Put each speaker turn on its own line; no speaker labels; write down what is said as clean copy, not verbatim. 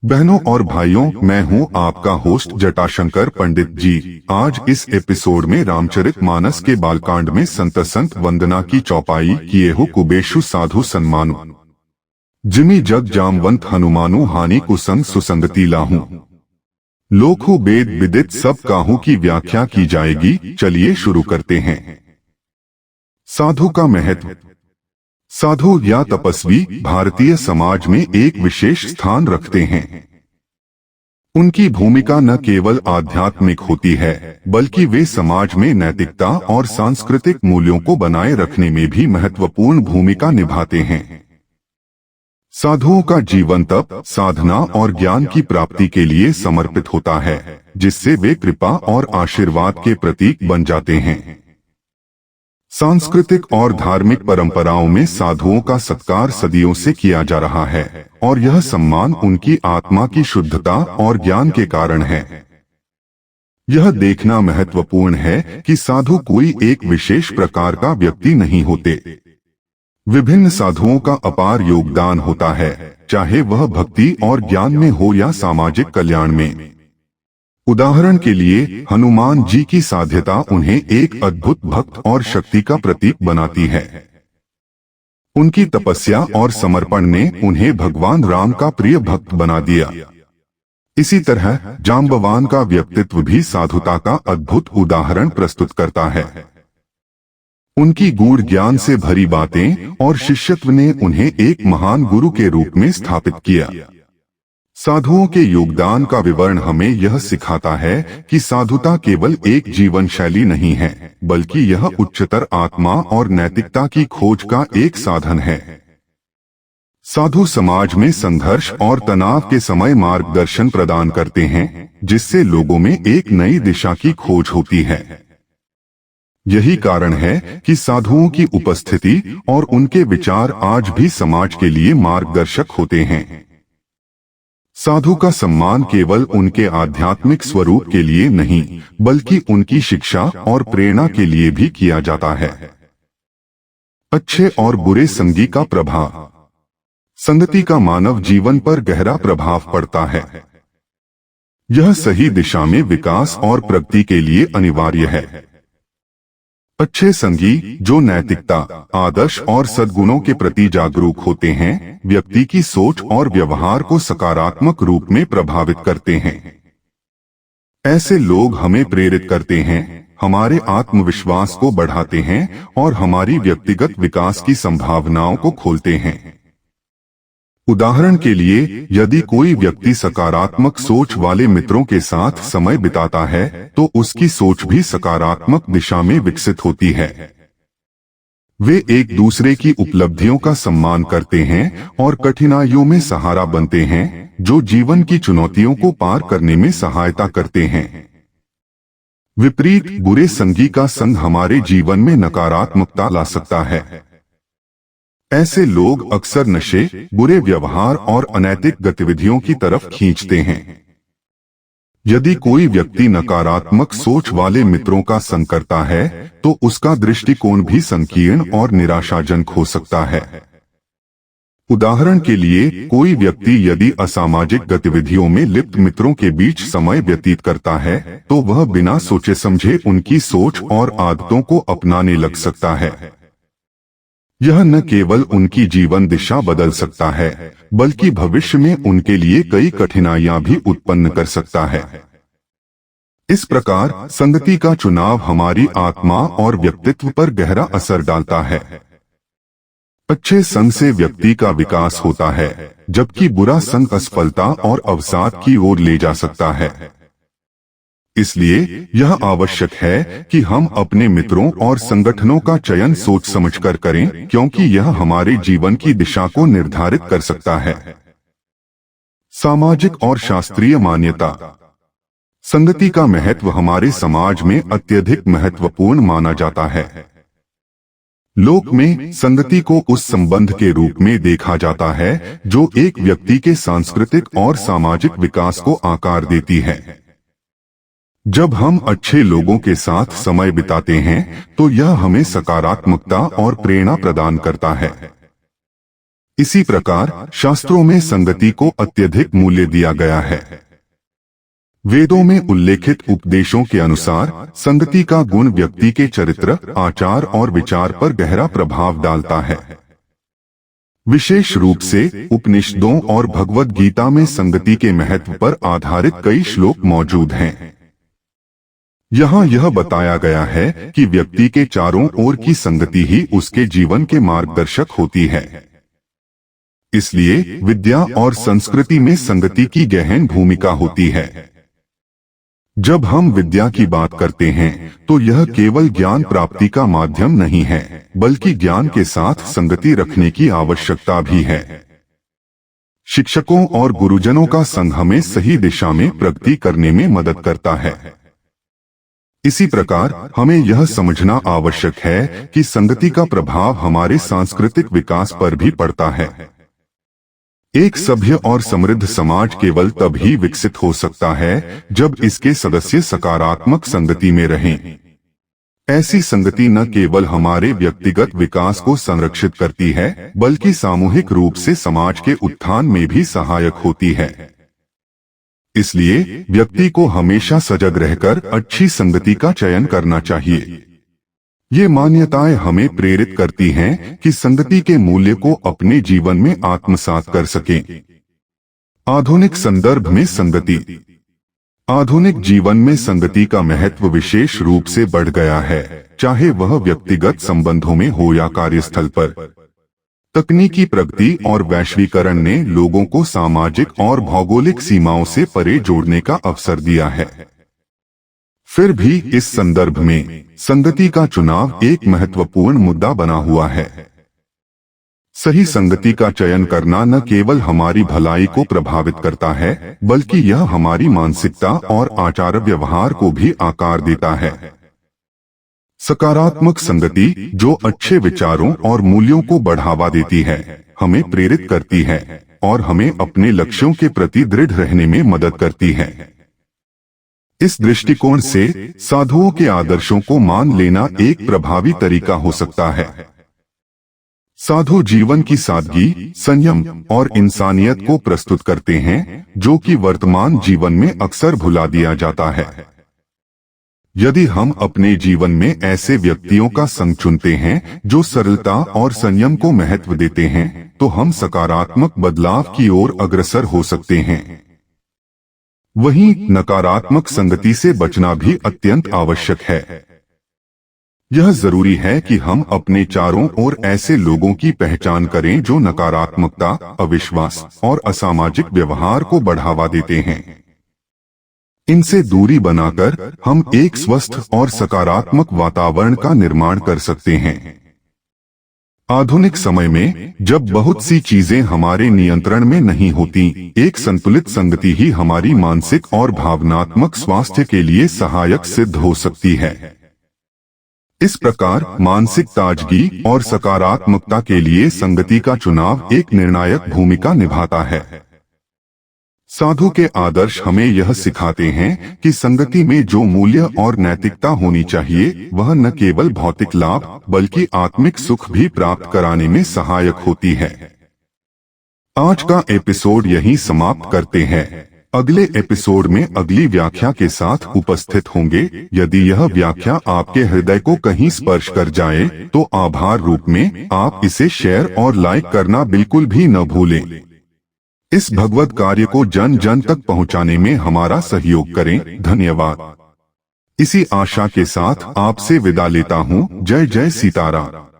बहनों और भाइयों, मैं हूं आपका होस्ट जटाशंकर पंडित जी। आज इस एपिसोड में रामचरितमानस के बालकांड में संत वंदना की चौपाई किए हो कुबेशु साधु सन्मानु जिमि जग जामवंत हनुमानु हानि कुसंग सुसंगति लाहू लोकहु वेद विदित सब काहू की व्याख्या की जाएगी। चलिए शुरू करते हैं। साधु का महत्व। साधु या तपस्वी भारतीय समाज में एक विशेष स्थान रखते हैं। उनकी भूमिका न केवल आध्यात्मिक होती है, बल्कि वे समाज में नैतिकता और सांस्कृतिक मूल्यों को बनाए रखने में भी महत्वपूर्ण भूमिका निभाते हैं। साधुओं का जीवन तप, साधना और ज्ञान की प्राप्ति के लिए समर्पित होता है, जिससे वे कृपा और आशीर्वाद के प्रतीक बन जाते हैं। सांस्कृतिक और धार्मिक परंपराओं में साधुओं का सत्कार सदियों से किया जा रहा है और यह सम्मान उनकी आत्मा की शुद्धता और ज्ञान के कारण है। यह देखना महत्वपूर्ण है कि साधु कोई एक विशेष प्रकार का व्यक्ति नहीं होते। विभिन्न साधुओं का अपार योगदान होता है, चाहे वह भक्ति और ज्ञान में हो या सामाजिक कल्याण में। उदाहरण के लिए हनुमान जी की साध्यता उन्हें एक अद्भुत भक्त और शक्ति का प्रतीक बनाती है। उनकी तपस्या और समर्पण ने उन्हें भगवान राम का प्रिय भक्त बना दिया। इसी तरह जाम्बवान का व्यक्तित्व भी साधुता का अद्भुत उदाहरण प्रस्तुत करता है। उनकी गूढ़ ज्ञान से भरी बातें और शिष्यत्व ने उन्हें एक महान गुरु के रूप में स्थापित किया। साधुओं के योगदान का विवरण हमें यह सिखाता है कि साधुता केवल एक जीवन शैली नहीं है, बल्कि यह उच्चतर आत्मा और नैतिकता की खोज का एक साधन है। साधु समाज में संघर्ष और तनाव के समय मार्गदर्शन प्रदान करते हैं, जिससे लोगों में एक नई दिशा की खोज होती है। यही कारण है कि साधुओं की उपस्थिति और उनके विचार आज भी समाज के लिए मार्गदर्शक होते हैं। साधु का सम्मान केवल उनके आध्यात्मिक स्वरूप के लिए नहीं, बल्कि उनकी शिक्षा और प्रेरणा के लिए भी किया जाता है। अच्छे और बुरे संगी का प्रभाव। संगति का मानव जीवन पर गहरा प्रभाव पड़ता है। यह सही दिशा में विकास और प्रगति के लिए अनिवार्य है। अच्छे संगी जो नैतिकता, आदर्श और सद्गुणों के प्रति जागरूक होते हैं, व्यक्ति की सोच और व्यवहार को सकारात्मक रूप में प्रभावित करते हैं। ऐसे लोग हमें प्रेरित करते हैं, हमारे आत्मविश्वास को बढ़ाते हैं और हमारी व्यक्तिगत विकास की संभावनाओं को खोलते हैं। उदाहरण के लिए, यदि कोई व्यक्ति सकारात्मक सोच वाले मित्रों के साथ समय बिताता है, तो उसकी सोच भी सकारात्मक दिशा में विकसित होती है। वे एक दूसरे की उपलब्धियों का सम्मान करते हैं और कठिनाइयों में सहारा बनते हैं, जो जीवन की चुनौतियों को पार करने में सहायता करते हैं। विपरीत बुरे संगी का संग हमारे जीवन में नकारात्मकता ला सकता है। ऐसे लोग अक्सर नशे, बुरे व्यवहार और अनैतिक गतिविधियों की तरफ खींचते हैं। यदि कोई व्यक्ति नकारात्मक सोच वाले मित्रों का संग करता है, तो उसका दृष्टिकोण भी संकीर्ण और निराशाजनक हो सकता है। उदाहरण के लिए, कोई व्यक्ति यदि असामाजिक गतिविधियों में लिप्त मित्रों के बीच समय व्यतीत करता है, तो वह बिना सोचे समझे उनकी सोच और आदतों को अपनाने लग सकता है। यह न केवल उनकी जीवन दिशा बदल सकता है, बल्कि भविष्य में उनके लिए कई कठिनाइयां भी उत्पन्न कर सकता है। इस प्रकार संगति का चुनाव हमारी आत्मा और व्यक्तित्व पर गहरा असर डालता है। अच्छे संग से व्यक्ति का विकास होता है, जबकि बुरा संग असफलता और अवसाद की ओर ले जा सकता है। इसलिए यह आवश्यक है कि हम अपने मित्रों और संगठनों का चयन सोच समझकर करें, क्योंकि यह हमारे जीवन की दिशा को निर्धारित कर सकता है। सामाजिक और शास्त्रीय मान्यता। संगति का महत्व हमारे समाज में अत्यधिक महत्वपूर्ण माना जाता है। लोक में संगति को उस संबंध के रूप में देखा जाता है जो एक व्यक्ति के सांस्कृतिक और सामाजिक विकास को आकार देती है। जब हम अच्छे लोगों के साथ समय बिताते हैं, तो यह हमें सकारात्मकता और प्रेरणा प्रदान करता है। इसी प्रकार शास्त्रों में संगति को अत्यधिक मूल्य दिया गया है। वेदों में उल्लेखित उपदेशों के अनुसार संगति का गुण व्यक्ति के चरित्र, आचार और विचार पर गहरा प्रभाव डालता है। विशेष रूप से उपनिषदों और भगवद गीता में संगति के महत्व पर आधारित कई श्लोक मौजूद हैं। यहाँ यह बताया गया है कि व्यक्ति के चारों ओर की संगति ही उसके जीवन के मार्गदर्शक होती है। इसलिए विद्या और संस्कृति में संगति की गहन भूमिका होती है। जब हम विद्या की बात करते हैं तो यह केवल ज्ञान प्राप्ति का माध्यम नहीं है, बल्कि ज्ञान के साथ संगति रखने की आवश्यकता भी है। शिक्षकों और गुरुजनों का संग हमें सही दिशा में प्रगति करने में मदद करता है। इसी प्रकार हमें यह समझना आवश्यक है कि संगति का प्रभाव हमारे सांस्कृतिक विकास पर भी पड़ता है। एक सभ्य और समृद्ध समाज केवल तब ही विकसित हो सकता है जब इसके सदस्य सकारात्मक संगति में रहें। ऐसी संगति न केवल हमारे व्यक्तिगत विकास को संरक्षित करती है, बल्कि सामूहिक रूप से समाज के उत्थान में भी सहायक होती है। इसलिए व्यक्ति को हमेशा सजग रहकर अच्छी संगति का चयन करना चाहिए। ये मान्यताएं हमें प्रेरित करती हैं कि संगति के मूल्य को अपने जीवन में आत्मसात कर सकें। आधुनिक संदर्भ में संगति। आधुनिक जीवन में संगति का महत्व विशेष रूप से बढ़ गया है, चाहे वह व्यक्तिगत संबंधों में हो या कार्यस्थल पर। तकनीकी प्रगति और वैश्वीकरण ने लोगों को सामाजिक और भौगोलिक सीमाओं से परे जोड़ने का अवसर दिया है। फिर भी इस संदर्भ में संगति का चुनाव एक महत्वपूर्ण मुद्दा बना हुआ है। सही संगति का चयन करना न केवल हमारी भलाई को प्रभावित करता है, बल्कि यह हमारी मानसिकता और आचार व्यवहार को भी आकार देता है। सकारात्मक संगति, जो अच्छे विचारों और मूल्यों को बढ़ावा देती है, हमें प्रेरित करती है और हमें अपने लक्ष्यों के प्रति दृढ़ रहने में मदद करती है। इस दृष्टिकोण से साधुओं के आदर्शों को मान लेना एक प्रभावी तरीका हो सकता है। साधु जीवन की सादगी, संयम और इंसानियत को प्रस्तुत करते हैं, जो कि वर्तमान जीवन में अक्सर भुला दिया जाता है। यदि हम अपने जीवन में ऐसे व्यक्तियों का संग चुनते हैं जो सरलता और संयम को महत्व देते हैं, तो हम सकारात्मक बदलाव की ओर अग्रसर हो सकते हैं। वहीं नकारात्मक संगति से बचना भी अत्यंत आवश्यक है। यह जरूरी है कि हम अपने चारों ओर ऐसे लोगों की पहचान करें जो नकारात्मकता, अविश्वास और असामाजिक व्यवहार को बढ़ावा देते हैं। इनसे दूरी बनाकर हम एक स्वस्थ और सकारात्मक वातावरण का निर्माण कर सकते हैं। आधुनिक समय में जब बहुत सी चीजें हमारे नियंत्रण में नहीं होती, एक संतुलित संगति ही हमारी मानसिक और भावनात्मक स्वास्थ्य के लिए सहायक सिद्ध हो सकती है। इस प्रकार मानसिक ताजगी और सकारात्मकता के लिए संगति का चुनाव एक निर्णायक भूमिका निभाता है। साधु के आदर्श हमें यह सिखाते हैं कि संगति में जो मूल्य और नैतिकता होनी चाहिए, वह न केवल भौतिक लाभ बल्कि आत्मिक सुख भी प्राप्त कराने में सहायक होती है। आज का एपिसोड यहीं समाप्त करते हैं। अगले एपिसोड में अगली व्याख्या के साथ उपस्थित होंगे। यदि यह व्याख्या आपके हृदय को कहीं स्पर्श कर जाए तो आभार रूप में आप इसे शेयर और लाइक करना बिल्कुल भी न भूलें। इस भगवत कार्य को जन जन तक पहुंचाने में हमारा सहयोग करें। धन्यवाद। इसी आशा के साथ आपसे विदा लेता हूं। जय जय सीताराम।